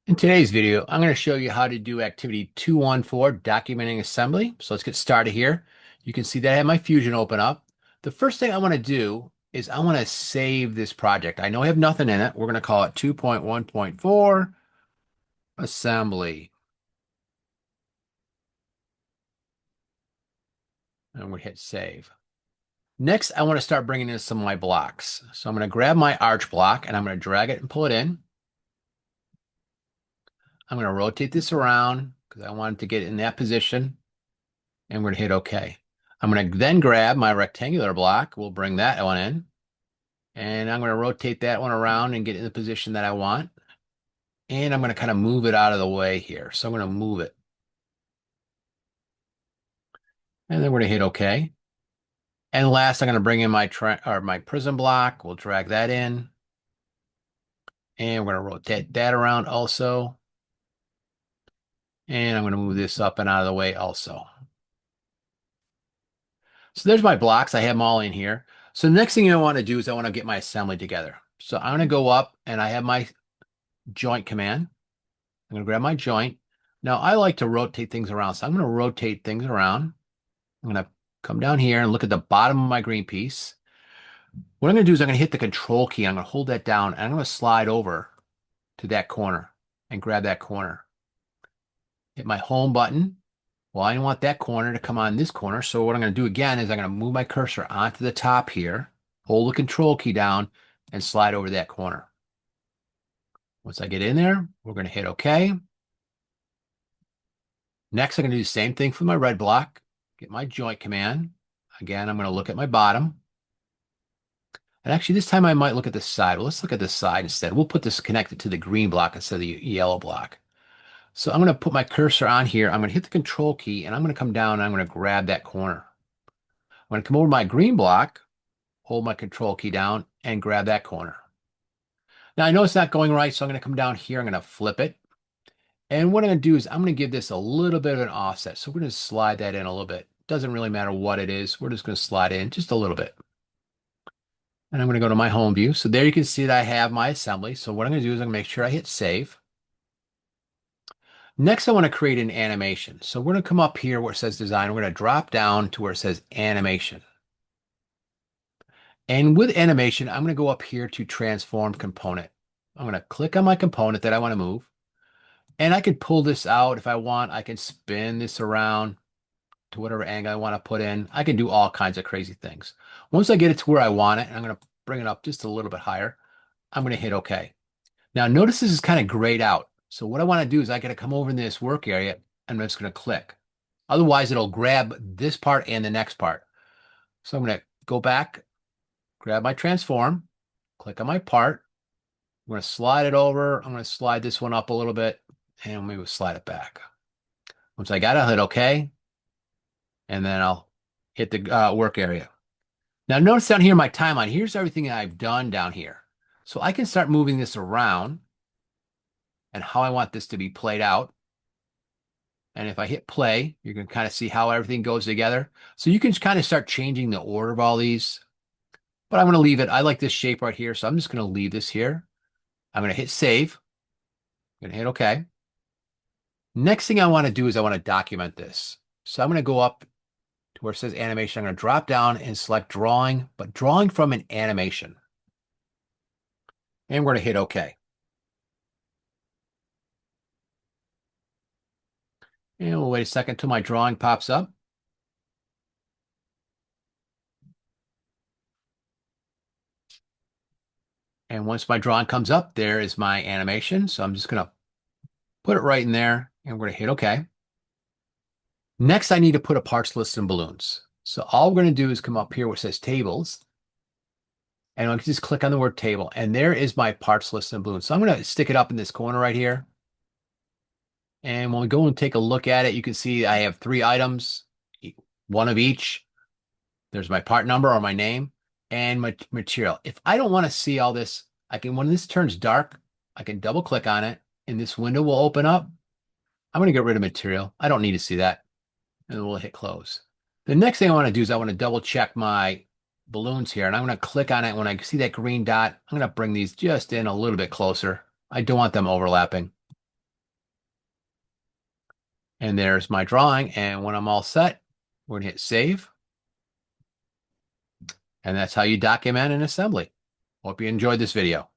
In today's video, I'm going to show you how to do activity 214, documenting assembly. So let's get started here. You can see that I have my Fusion open up. The first thing I want to do is I want to save this project. I know I have nothing in it. We're going to call it 2.1.4 assembly. And we hit save. Next, I want to start bringing in some of my blocks. So I'm going to grab my arch block and I'm going to drag it and pull it in. I'm going to rotate this around because I want it to get in that position. And we're going to hit OK. I'm going to then grab my rectangular block. We'll bring that one in. And I'm going to rotate that one around and get in the position that I want. And I'm going to kind of move it out of the way here. So I'm going to move it. And then we're going to hit OK. And last, I'm going to bring in my prism block. We'll drag that in. And we're going to rotate that around also. And I'm going to move this up and out of the way also. So there's my blocks. I have them all in here. So the next thing I want to do is I want to get my assembly together. So I'm going to go up and I have my joint command. I'm going to grab my joint. Now I like to rotate things around. So I'm going to rotate things around. I'm going to come down here and look at the bottom of my green piece. What I'm going to do is I'm going to hit the control key. I'm going to hold that down and I'm going to slide over to that corner and grab that corner. Hit my home button. Well, I don't want that corner to come on this corner. So what I'm going to do again is I'm going to move my cursor onto the top here, hold the control key down, and slide over that corner. Once I get in there, we're going to hit OK. Next, I'm going to do the same thing for my red block. Get my joint command. Again, I'm going to look at my bottom. And actually, this time I might look at the side. Well, let's look at the side instead. We'll put this connected to the green block instead of the yellow block. So I'm going to put my cursor on here. I'm going to hit the control key, and I'm going to come down, and I'm going to grab that corner. I'm going to come over to my green block, hold my control key down, and grab that corner. Now, I know it's not going right, so I'm going to come down here. I'm going to flip it. And what I'm going to do is I'm going to give this a little bit of an offset. So we're going to slide that in a little bit. Doesn't really matter what it is. We're just going to slide in just a little bit. And I'm going to go to my home view. So there you can see that I have my assembly. So what I'm going to do is I'm going to make sure I hit save. Next, I want to create an animation. So we're going to come up here where it says design. We're going to drop down to where it says animation. And with animation, I'm going to go up here to transform component. I'm going to click on my component that I want to move. And I can pull this out if I want. I can spin this around to whatever angle I want to put in. I can do all kinds of crazy things. Once I get it to where I want it, and I'm going to bring it up just a little bit higher, I'm going to hit OK. Now notice this is kind of grayed out. So what I want to do is I got to come over in this work area and I'm just going to click. Otherwise, it'll grab this part and the next part. So I'm going to go back, grab my transform, click on my part. I'm going to slide it over. I'm going to slide this one up a little bit and maybe slide it back. Once I got it, I'll hit OK. And then I'll hit the work area. Now notice down here my timeline. Here's everything I've done down here. So I can start moving this around and how I want this to be played out. And if I hit play, you can kind of see how everything goes together. So you can kind of start changing the order of all these. But I'm going to leave it. I like this shape right here. So I'm just going to leave this here. I'm going to hit save. I'm going to hit OK. Next thing I want to do is I want to document this. So I'm going to go up to where it says animation. I'm going to drop down and select drawing, but drawing from an animation. And we're going to hit OK. And we'll wait a second until my drawing pops up. And once my drawing comes up, there is my animation. So I'm just going to put it right in there and we're going to hit OK. Next, I need to put a parts list and balloons. So all we're going to do is come up here where it says tables. And I can just click on the word table. And there is my parts list and balloons. So I'm going to stick it up in this corner right here. And when we go and take a look at it, you can see I have 3 items, one of each. There's my part number or my name and my material. If I don't want to see all this, I can, when this turns dark, I can double click on it and this window will open up. I'm going to get rid of material. I don't need to see that. And we'll hit close. The next thing I want to do is I want to double check my balloons here. And I'm going to click on it. When I see that green dot, I'm going to bring these just in a little bit closer. I don't want them overlapping. And there's my drawing. And when I'm all set, we're gonna hit save. And that's how you document an assembly. Hope you enjoyed this video.